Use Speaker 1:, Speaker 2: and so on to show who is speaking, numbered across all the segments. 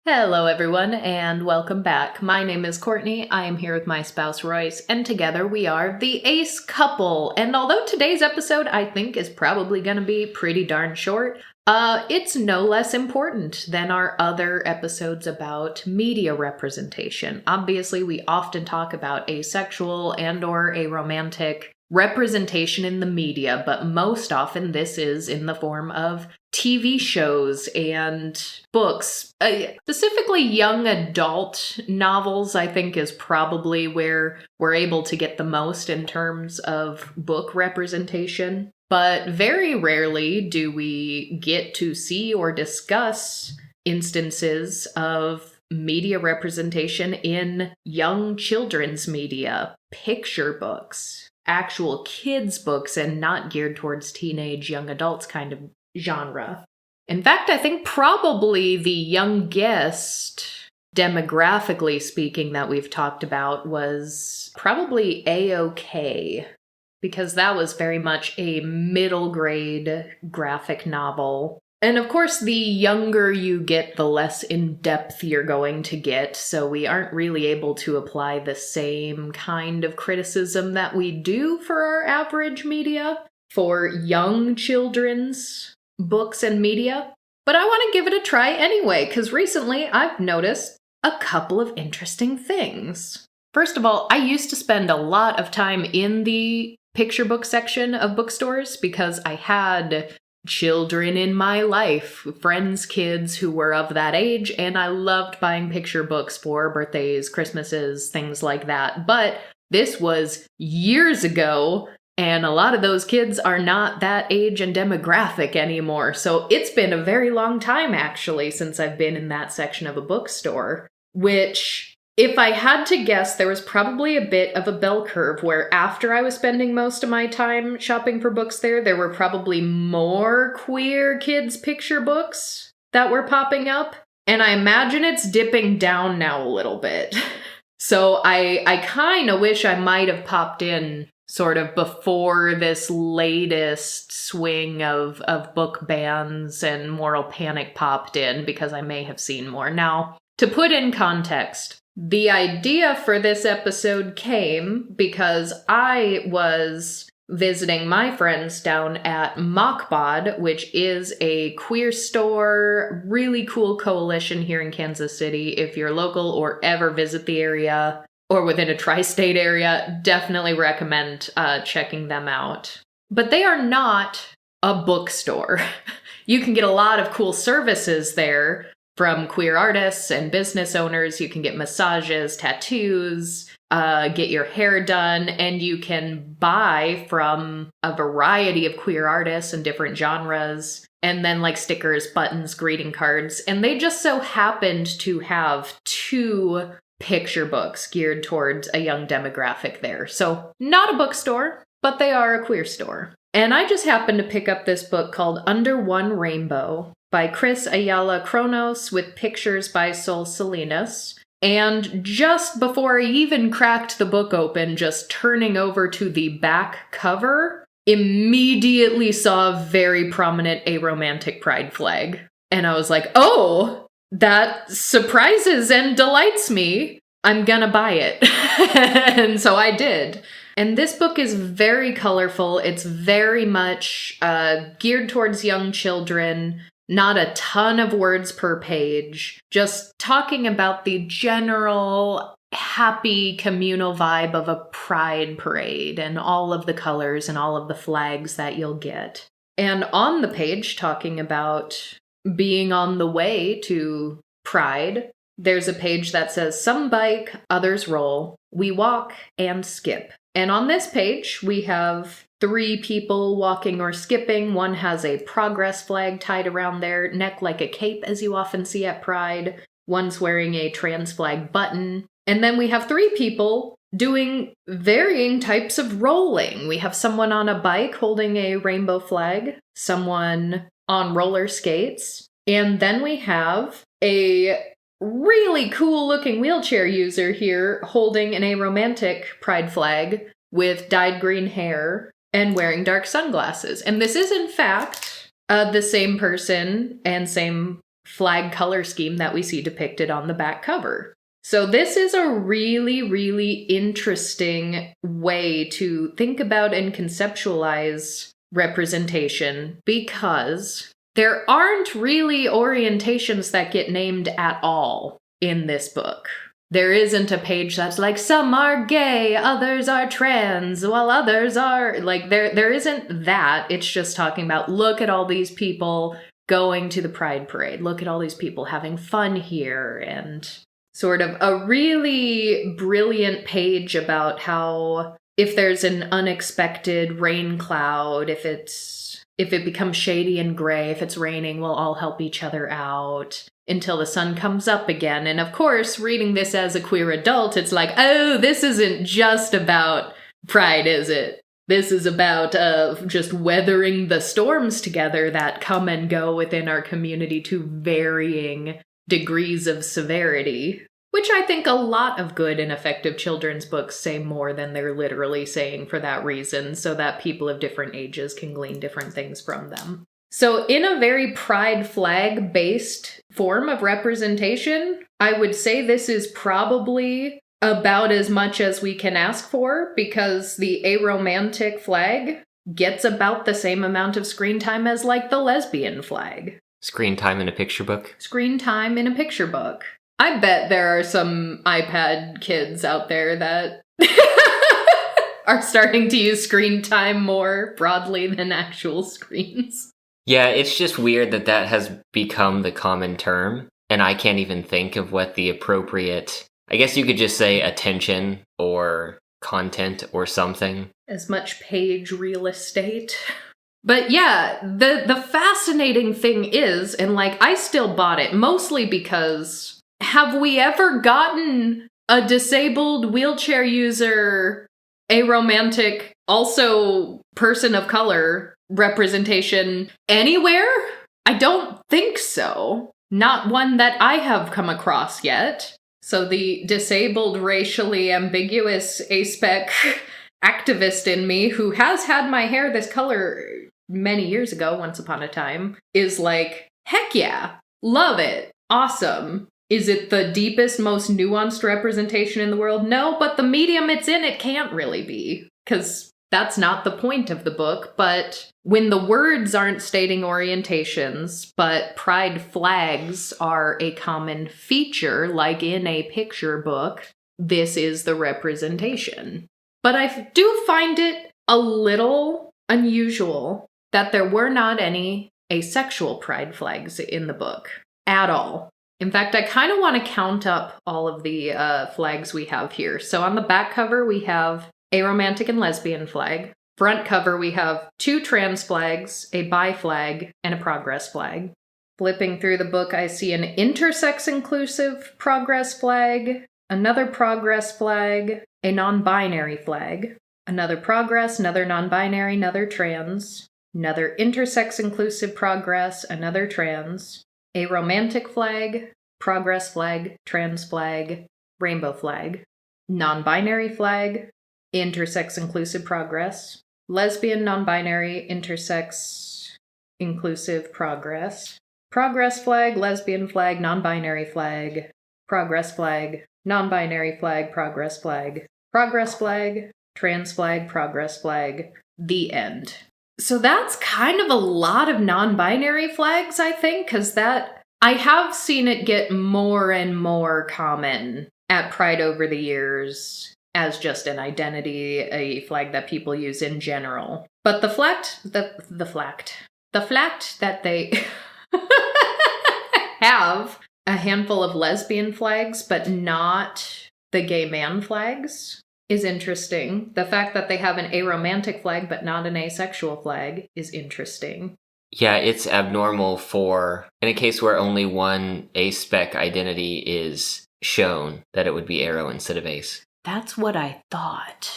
Speaker 1: Hello, everyone, and welcome back. My name is Courtney. I am here with my spouse, Royce, and together we are the Ace Couple. And although today's episode, I think, is probably going to be pretty darn short, it's no less important than our other episodes about media representation. Obviously, we often talk about asexual and/or aromantic representation in the media, but most often this is in the form of TV shows and books. Specifically young adult novels, I think, is probably where we're able to get the most in terms of book representation. But very rarely do we get to see or discuss instances of media representation in young children's media, picture books, actual kids' books, and not geared towards teenage young adults kind of genre. In fact, I think probably the youngest, demographically speaking, that we've talked about was probably A-OK, because that was very much a middle grade graphic novel. And of course, the younger you get, the less in-depth you're going to get, so we aren't really able to apply the same kind of criticism that we do for our average media for young children's books and media. But I want to give it a try anyway, because recently I've noticed a couple of interesting things. First of all, I used to spend a lot of time in the picture book section of bookstores because I had children in my life, friends, kids who were of that age, and I loved buying picture books for birthdays, Christmases, things like that. But this was years ago, and a lot of those kids are not that age and demographic anymore. So it's been a very long time, actually, since I've been in that section of a bookstore, which, if I had to guess, there was probably a bit of a bell curve where after I was spending most of my time shopping for books there were probably more queer kids' picture books that were popping up. And I imagine it's dipping down now a little bit. So I kind of wish I might have popped in sort of before this latest swing of book bans and moral panic popped in, because I may have seen more. Now, to put in context, the idea for this episode came because I was visiting my friends down at Mockbod, which is a queer store, really cool coalition here in Kansas City. If you're local or ever visit the area or within a tri-state area, definitely recommend checking them out. But they are not a bookstore. You can get a lot of cool services there from queer artists and business owners. You can get massages, tattoos, get your hair done, and you can buy from a variety of queer artists and different genres, and then like stickers, buttons, greeting cards. And they just so happened to have 2 picture books geared towards a young demographic there. So not a bookstore, but they are a queer store. And I just happened to pick up this book called Under One Rainbow by Chris Ayala Kronos with pictures by Sol Salinas. And just before I even cracked the book open, just turning over to the back cover, immediately saw a very prominent aromantic pride flag. And I was like, oh, that surprises and delights me. I'm gonna buy it. And so I did. And this book is very colorful. It's very much geared towards young children. Not a ton of words per page. Just talking about the general happy communal vibe of a pride parade and all of the colors and all of the flags that you'll get. And on the page, talking about being on the way to Pride, there's a page that says, "Some bike, others roll. We walk and skip." And on this page, we have 3 people walking or skipping. One has a progress flag tied around their neck like a cape, as you often see at Pride. One's wearing a trans flag button. And then we have 3 people doing varying types of rolling. We have someone on a bike holding a rainbow flag, someone on roller skates, and then we have a really cool looking wheelchair user here holding an aromantic pride flag with dyed green hair and wearing dark sunglasses. And this is in fact the same person and same flag color scheme that we see depicted on the back cover. So this is a really, really interesting way to think about and conceptualize representation, because there aren't really orientations that get named at all in this book. There isn't a page that's like, some are gay, others are trans, while others are... Like, there isn't that. It's just talking about, look at all these people going to the Pride Parade. Look at all these people having fun here, and sort of a really brilliant page about how if there's an unexpected rain cloud, if it becomes shady and gray, if it's raining, we'll all help each other out until the sun comes up again. And of course, reading this as a queer adult, it's like, oh, this isn't just about pride, is it? This is about just weathering the storms together that come and go within our community to varying degrees of severity, which I think a lot of good and effective children's books say more than they're literally saying for that reason, so that people of different ages can glean different things from them. So in a very pride flag-based form of representation, I would say this is probably about as much as we can ask for, because the Aromantic flag gets about the same amount of screen time as, like, the lesbian flag.
Speaker 2: Screen time in a picture book?
Speaker 1: Screen time in a picture book. I bet there are some iPad kids out there that are starting to use screen time more broadly than actual screens.
Speaker 2: Yeah, it's just weird that has become the common term, and I can't even think of what the appropriate, I guess you could just say attention or content or something.
Speaker 1: As much page real estate. But yeah, the fascinating thing is, and like, I still bought it, mostly because, have we ever gotten a disabled wheelchair user, aromantic, also person of color representation anywhere? I don't think so. Not one that I have come across yet. So the disabled, racially ambiguous aspec activist in me, who has had my hair this color many years ago, once upon a time, is like, heck yeah, love it, awesome. Is it the deepest, most nuanced representation in the world? No, but the medium it's in, it can't really be, because that's not the point of the book. But when the words aren't stating orientations, but pride flags are a common feature, like in a picture book, this is the representation. But I do find it a little unusual that there were not any asexual pride flags in the book at all. In fact, I kind of want to count up all of the flags we have here. So on the back cover, we have a romantic and lesbian flag. Front cover, we have 2 trans flags, a bi flag, and a progress flag. Flipping through the book, I see an intersex inclusive progress flag, another progress flag, a non-binary flag, another progress, another non-binary, another trans, another intersex inclusive progress, another trans, a romantic flag, progress flag, trans flag, rainbow flag, non-binary flag, intersex inclusive progress, lesbian, non-binary, intersex inclusive progress, progress flag, lesbian flag, non-binary flag, progress flag, non-binary flag, progress flag, trans flag, progress flag, the end. So that's kind of a lot of non-binary flags, I think, because I have seen it get more and more common at Pride over the years as just an identity, a flag that people use in general. But the fact that they have a handful of lesbian flags, but not the gay man flags, is interesting. The fact that they have an aromantic flag, but not an asexual flag, is interesting.
Speaker 2: Yeah, it's abnormal for, in a case where only one aspec identity is shown, that it would be aro instead of ace.
Speaker 1: That's what I thought.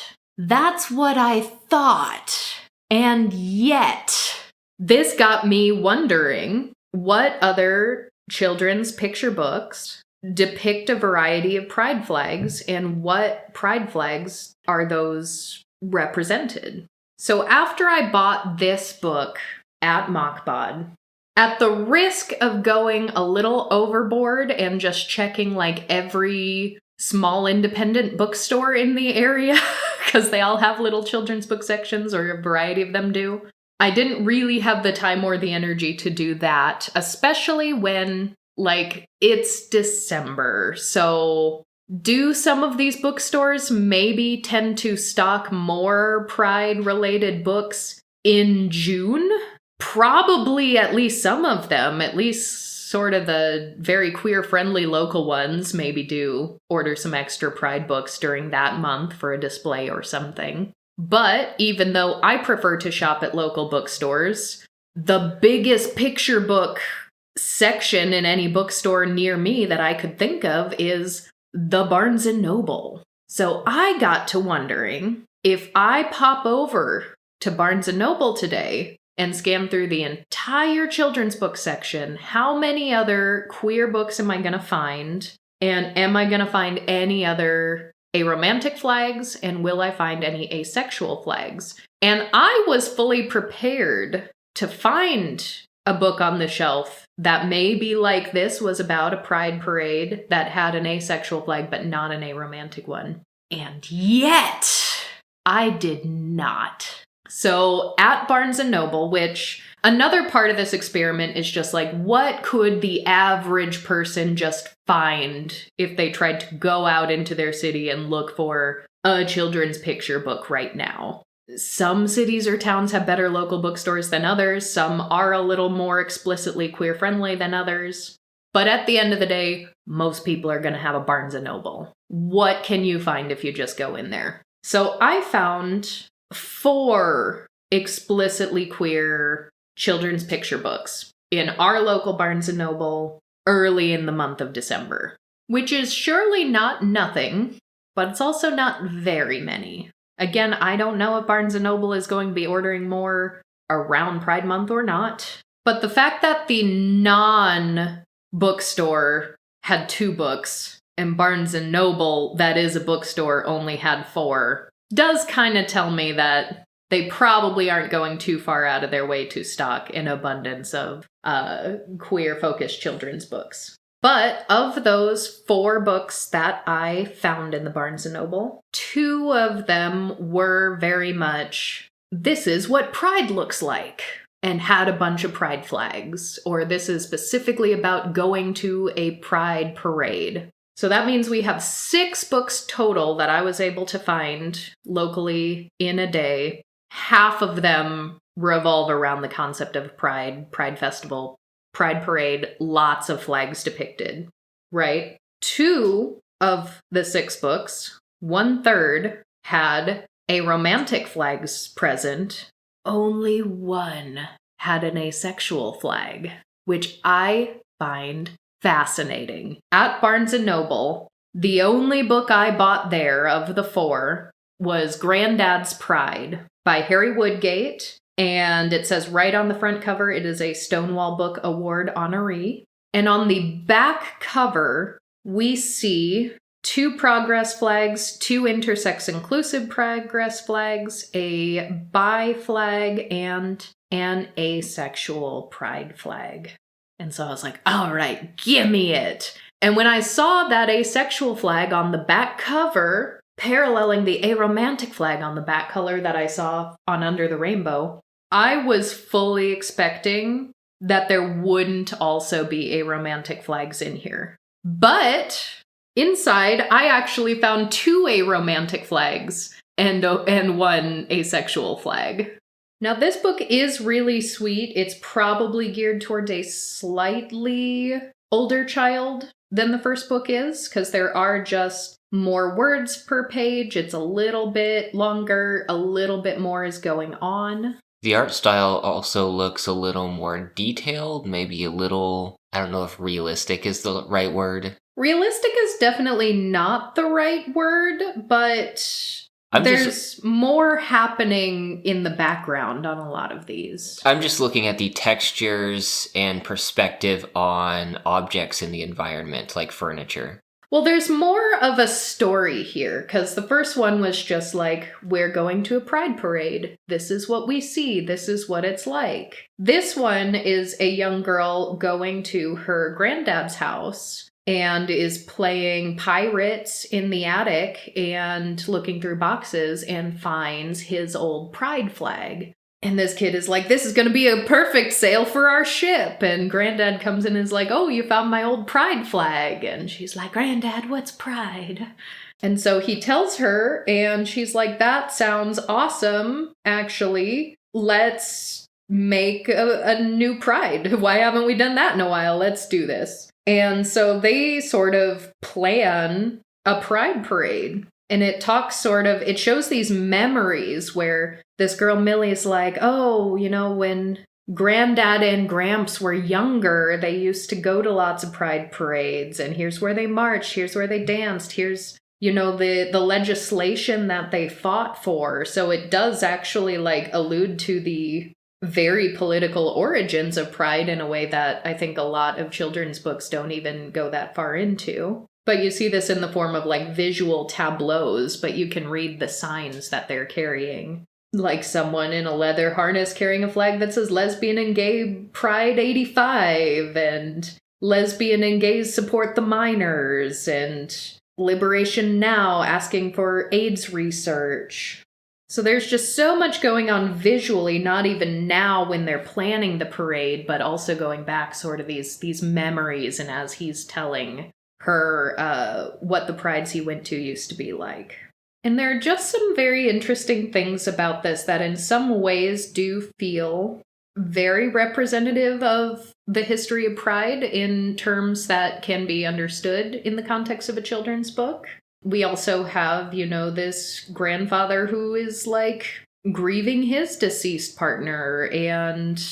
Speaker 1: And yet, this got me wondering what other children's picture books depict a variety of pride flags, and what pride flags are those represented. So after I bought this book at Mockbod, At the risk of going a little overboard and just checking like every small independent bookstore in the area, because they all have little children's book sections, or a variety of them do, I didn't really have the time or the energy to do that, especially when, like, it's December. So do some of these bookstores maybe tend to stock more Pride-related books in June? Probably at least some of them, at least sort of the very queer-friendly local ones, maybe do order some extra Pride books during that month for a display or something. But even though I prefer to shop at local bookstores, the biggest picture book section in any bookstore near me that I could think of is the Barnes & Noble. So I got to wondering, if I pop over to Barnes & Noble today and scan through the entire children's book section, how many other queer books am I going to find? And am I going to find any other aromantic flags? And will I find any asexual flags? And I was fully prepared to find a book on the shelf that maybe like this was about a pride parade that had an asexual flag, but not an aromantic one. And yet, I did not. So at Barnes & Noble, which another part of this experiment is just like, what could the average person just find if they tried to go out into their city and look for a children's picture book right now? Some cities or towns have better local bookstores than others. Some are a little more explicitly queer-friendly than others. But at the end of the day, most people are going to have a Barnes & Noble. What can you find if you just go in there? So I found 4 explicitly queer children's picture books in our local Barnes & Noble early in the month of December, which is surely not nothing, but it's also not very many. Again, I don't know if Barnes & Noble is going to be ordering more around Pride Month or not, but the fact that the non-bookstore had 2 books and Barnes & Noble, that is a bookstore, only had 4, does kind of tell me that they probably aren't going too far out of their way to stock an abundance of queer-focused children's books. But of those 4 books that I found in the Barnes & Noble, 2 of them were very much, this is what Pride looks like, and had a bunch of Pride flags, or this is specifically about going to a Pride parade. So that means we have 6 books total that I was able to find locally in a day. Half of them revolve around the concept of Pride, Pride Festival, Pride Parade, lots of flags depicted, right? 2 of the 6 books, 1/3, had aromantic flags present. Only 1 had an asexual flag, which I find fascinating. At Barnes & Noble, the only book I bought there of the 4 was Granddad's Pride by Harry Woodgate, and it says right on the front cover, it is a Stonewall Book Award honoree. And on the back cover, we see 2 progress flags, 2 intersex inclusive progress flags, a bi flag, and an asexual pride flag. And so I was like, all right, give me it. And when I saw that asexual flag on the back cover, paralleling the aromantic flag on the back color that I saw on Under the Rainbow, I was fully expecting that there wouldn't also be aromantic flags in here. But inside, I actually found 2 aromantic flags and 1 asexual flag. Now, this book is really sweet. It's probably geared towards a slightly older child than the first book is, because there are just more words per page. It's a little bit longer, a little bit more is going on.
Speaker 2: The art style also looks a little more detailed, maybe a little, I don't know if realistic is the right word.
Speaker 1: Realistic is definitely not the right word, but there's more happening in the background on a lot of these.
Speaker 2: I'm just looking at the textures and perspective on objects in the environment, like furniture.
Speaker 1: Well, there's more of a story here, because the first one was just like, we're going to a pride parade. This is what we see. This is what it's like. This one is a young girl going to her granddad's house and is playing pirates in the attic and looking through boxes and finds his old pride flag. And this kid is like, this is going to be a perfect sail for our ship. And Granddad comes in and is like, oh, you found my old pride flag. And she's like, Granddad, what's pride? And so he tells her, and she's like, that sounds awesome, actually. Let's make a new pride. Why haven't we done that in a while? Let's do this. And so they sort of plan a pride parade. And it shows these memories where this girl Millie's like, oh, when Granddad and Gramps were younger, they used to go to lots of pride parades, and here's where they marched, here's where they danced, here's, the legislation that they fought for. So it does actually allude to the very political origins of pride in a way that I think a lot of children's books don't even go that far into. But you see this in the form of visual tableaus, but you can read the signs that they're carrying. Like someone in a leather harness carrying a flag that says Lesbian and Gay Pride 85, and Lesbian and Gays Support the Miners, and Liberation Now asking for AIDS research. So there's just so much going on visually, not even now when they're planning the parade, but also going back sort of these memories, and as he's telling her what the prides he went to used to be like. And there are just some very interesting things about this that in some ways do feel very representative of the history of pride in terms that can be understood in the context of a children's book. We also have, this grandfather who is grieving his deceased partner and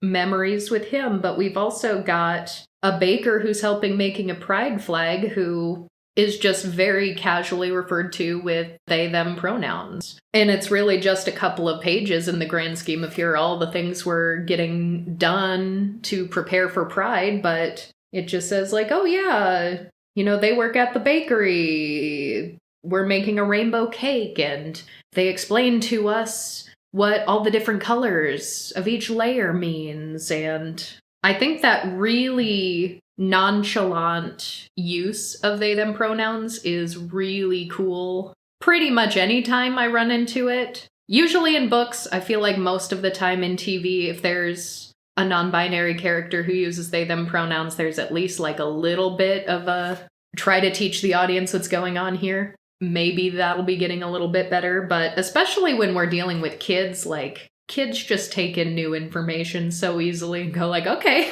Speaker 1: memories with him, but we've also got a baker who's helping making a pride flag who is just very casually referred to with they, them pronouns. And it's really just a couple of pages in the grand scheme of here are all the things we're getting done to prepare for pride, but it just says oh yeah, they work at the bakery, we're making a rainbow cake, and they explain to us what all the different colors of each layer means. And I think that really nonchalant use of they, them pronouns is really cool. Pretty much any time I run into it. Usually in books, I feel like most of the time in TV, if there's a non-binary character who uses they, them pronouns, there's at least a little bit of a try to teach the audience what's going on here. Maybe that'll be getting a little bit better, but especially when we're dealing with kids, kids just take in new information so easily and go okay.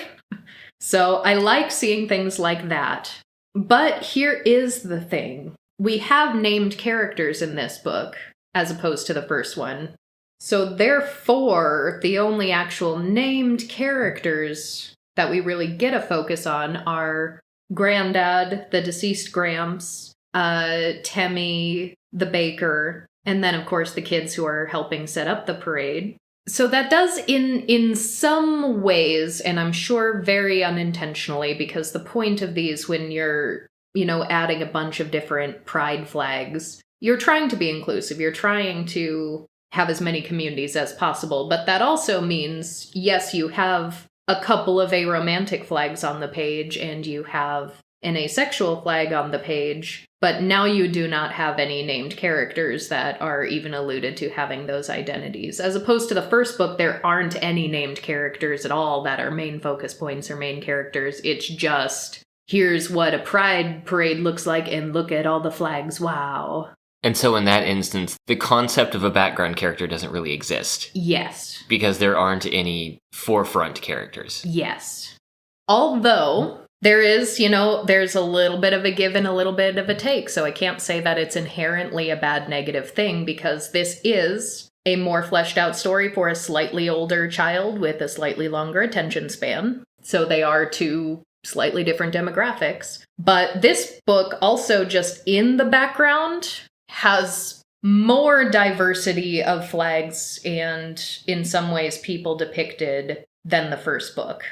Speaker 1: So I like seeing things like that. But here is the thing. We have named characters in this book, as opposed to the first one. So therefore, the only actual named characters that we really get a focus on are Grandad, the deceased Gramps, Temmie, the baker, and then of course the kids who are helping set up the parade. So that does in some ways, and I'm sure very unintentionally, because the point of these when you're, adding a bunch of different pride flags, you're trying to be inclusive, you're trying to have as many communities as possible, but that also means, yes, you have a couple of aromantic flags on the page, and you have an asexual flag on the page, but now you do not have any named characters that are even alluded to having those identities. As opposed to the first book, there aren't any named characters at all that are main focus points or main characters. It's just, here's what a pride parade looks like, and look at all the flags, wow.
Speaker 2: And so in that instance, the concept of a background character doesn't really exist.
Speaker 1: Yes.
Speaker 2: Because there aren't any forefront characters.
Speaker 1: Yes. Although there is, there's a little bit of a give and a little bit of a take, so I can't say that it's inherently a bad negative thing, because this is a more fleshed out story for a slightly older child with a slightly longer attention span. So they are two slightly different demographics. But this book also just in the background has more diversity of flags and in some ways people depicted than the first book.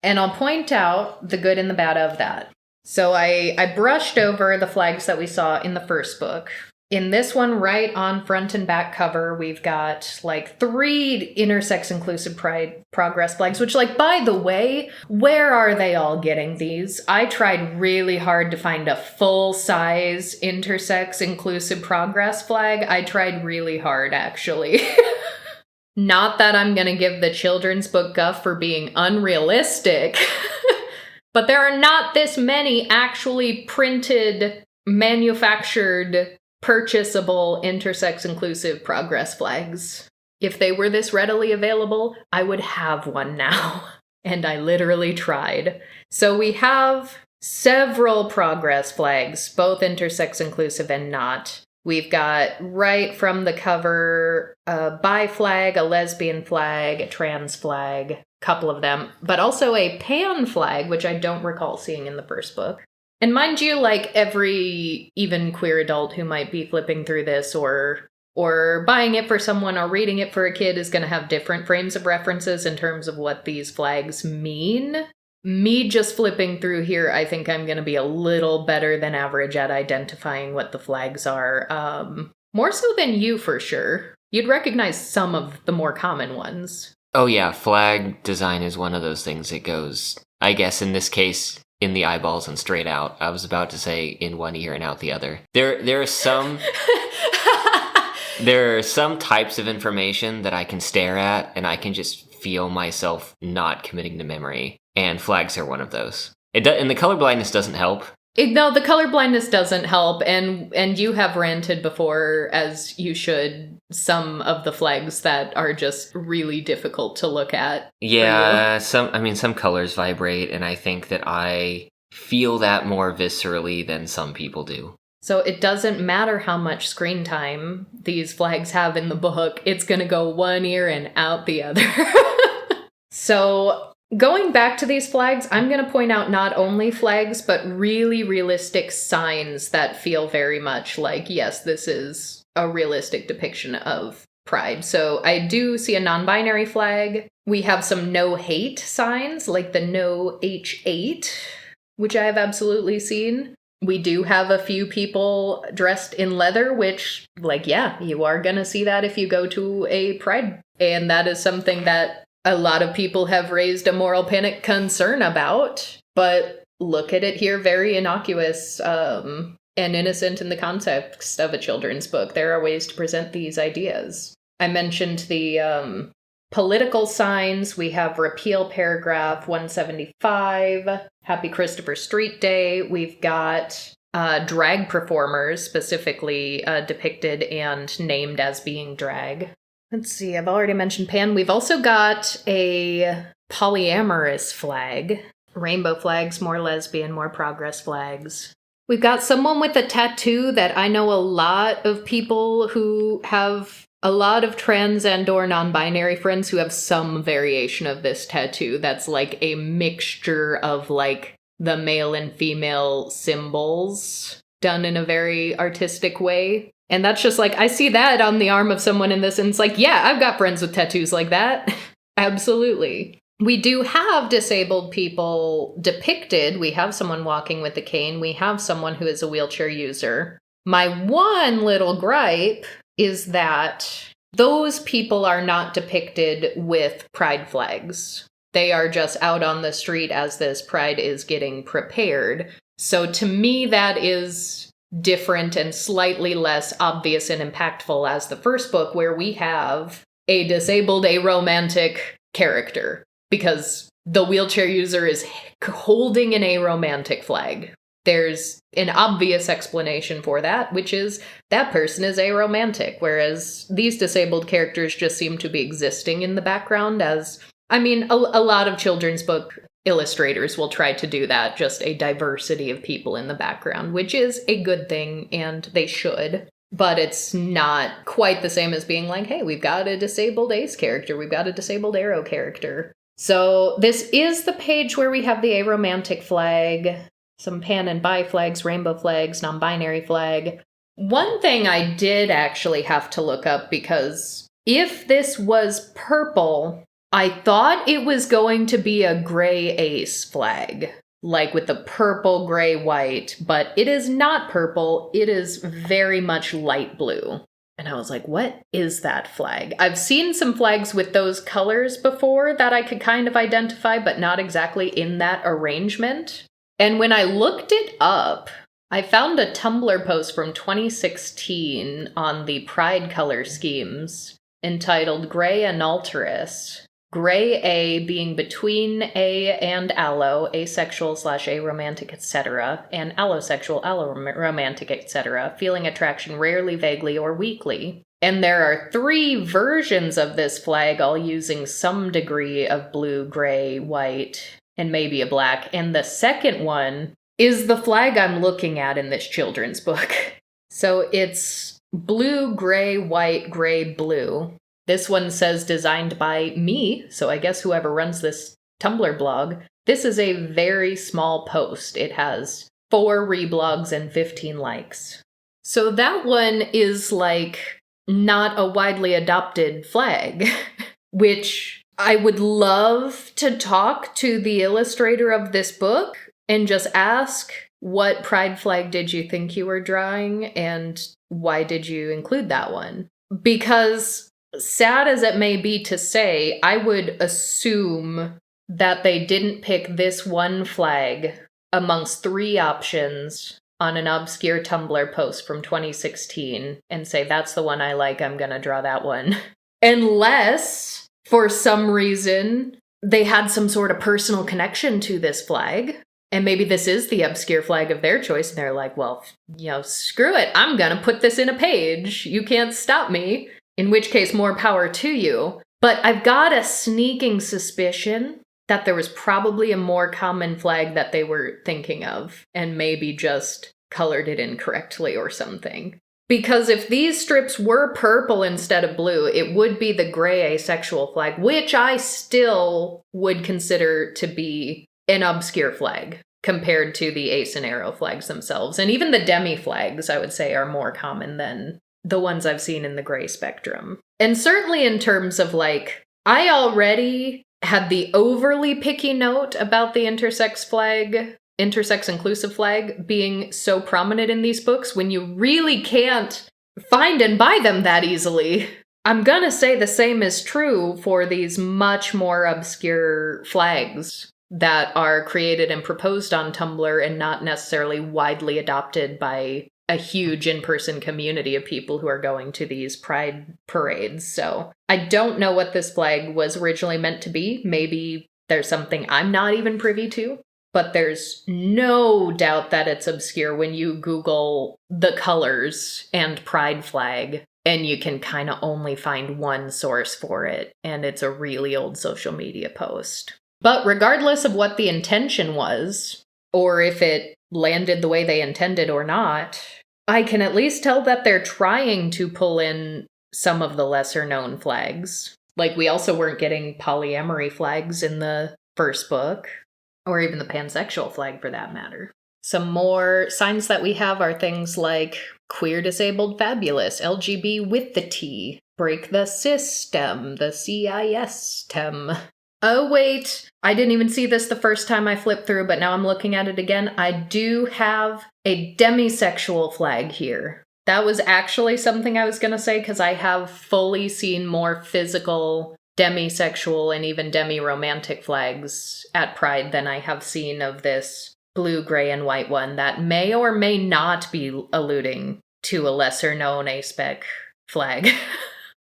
Speaker 1: And I'll point out the good and the bad of that. So I brushed over the flags that we saw in the first book. In this one, right on front and back cover, we've got like 3 intersex inclusive pride progress flags, which, like, by the way, where are they all getting these? I tried really hard to find a full-size intersex inclusive progress flag. I tried really hard, actually. Not that I'm gonna give the children's book guff for being unrealistic, but there are not this many actually printed, manufactured, purchasable intersex inclusive progress flags. If they were this readily available, I would have one now. And I literally tried. So we have several progress flags, both intersex inclusive and not. We've got, right from the cover, a bi flag, a lesbian flag, a trans flag, a couple of them, but also a pan flag, which I don't recall seeing in the first book. And mind you, like, every even queer adult who might be flipping through this or buying it for someone or reading it for a kid is going to have different frames of references in terms of what these flags mean. Me just flipping through here, I think I'm going to be a little better than average at identifying what the flags are. More so than you, for sure. You'd recognize some of the more common ones.
Speaker 2: Oh yeah, flag design is one of those things that goes, I guess in this case, in the eyeballs and straight out. I was about to say in one ear and out the other. There are some there are some types of information that I can stare at and I can just feel myself not committing to memory, and flags are one of those. And the color blindness doesn't help.
Speaker 1: No, the color blindness doesn't help, and you have ranted before, as you should, some of the flags that are just really difficult to look at.
Speaker 2: Yeah, some colors vibrate, and I think that I feel that more viscerally than some people do.
Speaker 1: So it doesn't matter how much screen time these flags have in the book, it's gonna go one ear and out the other. So, going back to these flags, I'm going to point out not only flags, but really realistic signs that feel very much like, yes, this is a realistic depiction of pride. So I do see a non-binary flag. We have some no hate signs, like the no H8, which I have absolutely seen. We do have a few people dressed in leather, which, like, yeah, you are going to see that if you go to a pride. And that is something that a lot of people have raised a moral panic concern about, but look at it here, very innocuous and innocent in the context of a children's book. There are ways to present these ideas. I mentioned the political signs. We have repeal paragraph 175, Happy Christopher Street Day. We've got drag performers specifically depicted and named as being drag. Let's see, I've already mentioned pan. We've also got a polyamorous flag. Rainbow flags, more lesbian, more progress flags. We've got someone with a tattoo that I know a lot of people who have a lot of trans and or non-binary friends who have some variation of this tattoo. That's like a mixture of like the male and female symbols done in a very artistic way. And that's just like, I see that on the arm of someone in this, and it's like, yeah, I've got friends with tattoos like that. Absolutely. We do have disabled people depicted. We have someone walking with a cane. We have someone who is a wheelchair user. My one little gripe is that those people are not depicted with pride flags. They are just out on the street as this pride is getting prepared. So to me, that is different and slightly less obvious and impactful as the first book, where we have a disabled aromantic character, because the wheelchair user is holding an aromantic flag. There's an obvious explanation for that, which is that person is aromantic, whereas these disabled characters just seem to be existing in the background as, I mean, a lot of children's book illustrators will try to do that, just a diversity of people in the background, which is a good thing, and they should. But it's not quite the same as being like, hey, we've got a disabled ace character, we've got a disabled arrow character. So this is the page where we have the aromantic flag, some pan and bi flags, rainbow flags, non-binary flag. One thing I did actually have to look up, because if this was purple, I thought it was going to be a gray ace flag. like with the purple, gray, white, but it is not purple. It is very much light blue. And I was like, what is that flag? I've seen some flags with those colors before that I could kind of identify, but not exactly in that arrangement. And when I looked it up, I found a Tumblr post from 2016 on the Pride color schemes entitled Gray Analterus. Gray A being between A and allo, asexual / aromantic, etc., and allosexual, alloromantic, etc., feeling attraction rarely, vaguely, or weakly. And there are 3 versions of this flag, all using some degree of blue, gray, white, and maybe a black. And the second one is the flag I'm looking at in this children's book. So it's blue, gray, white, gray, blue. This one says designed by me, so I guess whoever runs this Tumblr blog. This is a very small post. It has 4 reblogs and 15 likes. So that one is like not a widely adopted flag, which I would love to talk to the illustrator of this book and just ask, what pride flag did you think you were drawing and why did you include that one? Because sad as it may be to say, I would assume that they didn't pick this one flag amongst 3 options on an obscure Tumblr post from 2016 and say, that's the one I like, I'm gonna draw that one. Unless, for some reason, they had some sort of personal connection to this flag, and maybe this is the obscure flag of their choice, and they're like, well, screw it, I'm gonna put this in a page, you can't stop me. In which case, more power to you. But I've got a sneaking suspicion that there was probably a more common flag that they were thinking of, and maybe just colored it incorrectly or something. Because if these strips were purple instead of blue, it would be the gray asexual flag, which I still would consider to be an obscure flag compared to the ace and arrow flags themselves. And even the demi flags, I would say, are more common than the ones I've seen in the gray spectrum. And certainly in terms of I already had the overly picky note about the intersex inclusive flag being so prominent in these books when you really can't find and buy them that easily. I'm gonna say the same is true for these much more obscure flags that are created and proposed on Tumblr and not necessarily widely adopted by a huge in-person community of people who are going to these pride parades. So I don't know what this flag was originally meant to be. Maybe there's something I'm not even privy to, but there's no doubt that it's obscure when you Google the colors and pride flag, and you can kind of only find one source for it, and it's a really old social media post. But regardless of what the intention was, or if it landed the way they intended or not, I can at least tell that they're trying to pull in some of the lesser known flags. We also weren't getting polyamory flags in the first book, or even the pansexual flag for that matter. Some more signs that we have are things like queer, disabled, fabulous, LGB with the T, break the system, the CIS-tem. Oh, wait, I didn't even see this the first time I flipped through, but now I'm looking at it again. I do have a demisexual flag here. That was actually something I was going to say, because I have fully seen more physical demisexual and even demi-romantic flags at Pride than I have seen of this blue, gray, and white one that may or may not be alluding to a lesser-known aspec flag.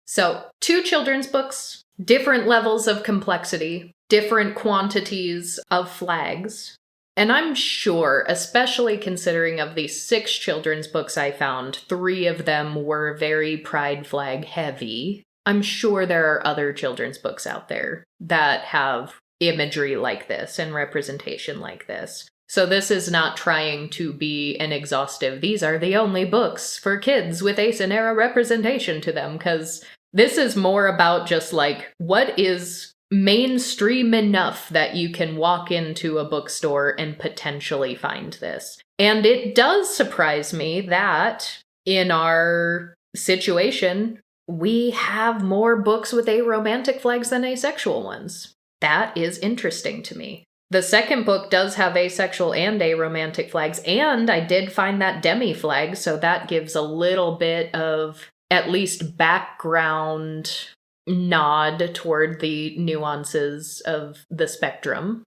Speaker 1: So, 2 children's books. Different levels of complexity, different quantities of flags. And I'm sure, especially considering of the 6 children's books I found, 3 of them were very pride flag heavy. I'm sure there are other children's books out there that have imagery like this and representation like this. So this is not trying to be an exhaustive, these are the only books for kids with ace and arrow representation to them, because this is more about just what is mainstream enough that you can walk into a bookstore and potentially find this. And it does surprise me that in our situation, we have more books with aromantic flags than asexual ones. That is interesting to me. The second book does have asexual and aromantic flags, and I did find that demi flag, so that gives a little bit of at least background nod toward the nuances of the spectrum.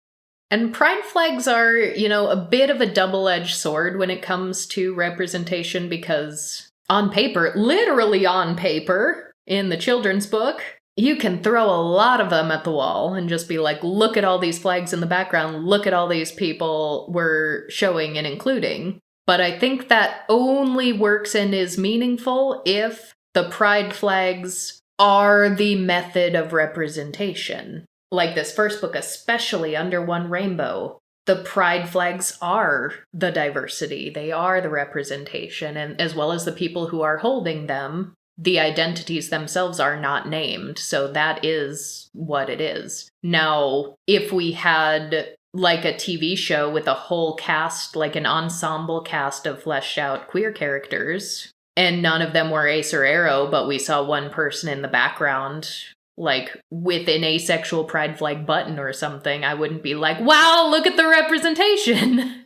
Speaker 1: And pride flags are, a bit of a double-edged sword when it comes to representation because on paper, literally on paper, in the children's book, you can throw a lot of them at the wall and just be like, look at all these flags in the background, look at all these people we're showing and including. But I think that only works and is meaningful if the pride flags are the method of representation. Like this first book, especially Under One Rainbow, the pride flags are the diversity. They are the representation, and as well as the people who are holding them, the identities themselves are not named. So that is what it is. Now, if we had like a TV show with a whole cast, like an ensemble cast of fleshed out queer characters, and none of them were ace or arrow, but we saw one person in the background, like with an asexual pride flag button or something, I wouldn't be like, wow, look at the representation.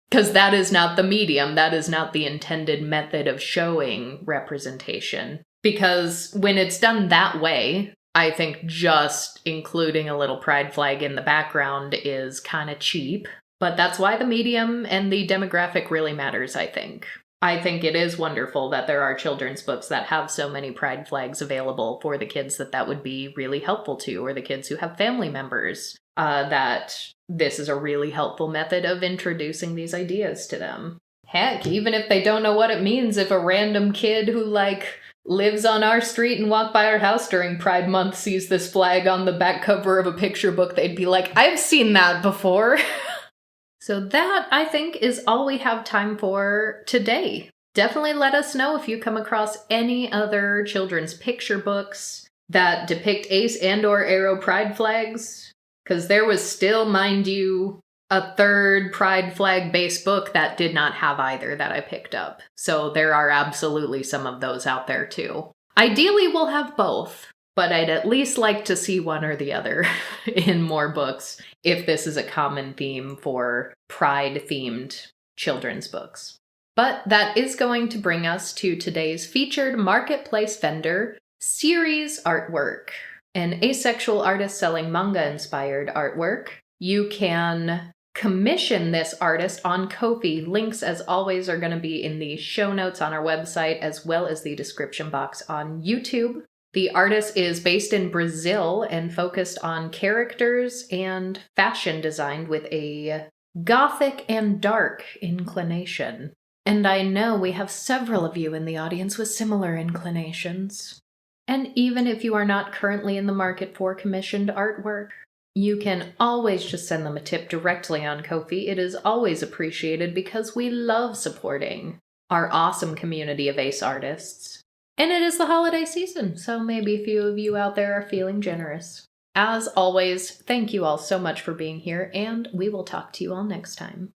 Speaker 1: Because that is not the medium. That is not the intended method of showing representation. Because when it's done that way, I think just including a little pride flag in the background is kind of cheap. But that's why the medium and the demographic really matters, I think. I think it is wonderful that there are children's books that have so many pride flags available for the kids that would be really helpful to, or the kids who have family members, that this is a really helpful method of introducing these ideas to them. Heck, even if they don't know what it means, if a random kid who, lives on our street and walk by our house during Pride Month sees this flag on the back cover of a picture book, they'd be like, I've seen that before. So that, I think, is all we have time for today. Definitely let us know if you come across any other children's picture books that depict ace and or arrow pride flags. Because there was still, mind you, a third pride flag-based book that did not have either that I picked up. So there are absolutely some of those out there too. Ideally, we'll have both. But I'd at least like to see one or the other in more books, if this is a common theme for pride-themed children's books. But that is going to bring us to today's featured marketplace vendor, Ceres Artwork, an asexual artist selling manga-inspired artwork. You can commission this artist on Ko-fi. Links, as always, are going to be in the show notes on our website, as well as the description box on YouTube. The artist is based in Brazil and focused on characters and fashion design with a gothic and dark inclination. And I know we have several of you in the audience with similar inclinations. And even if you are not currently in the market for commissioned artwork, you can always just send them a tip directly on Ko-fi. It is always appreciated because we love supporting our awesome community of ace artists. And it is the holiday season, so maybe a few of you out there are feeling generous. As always, thank you all so much for being here, and we will talk to you all next time.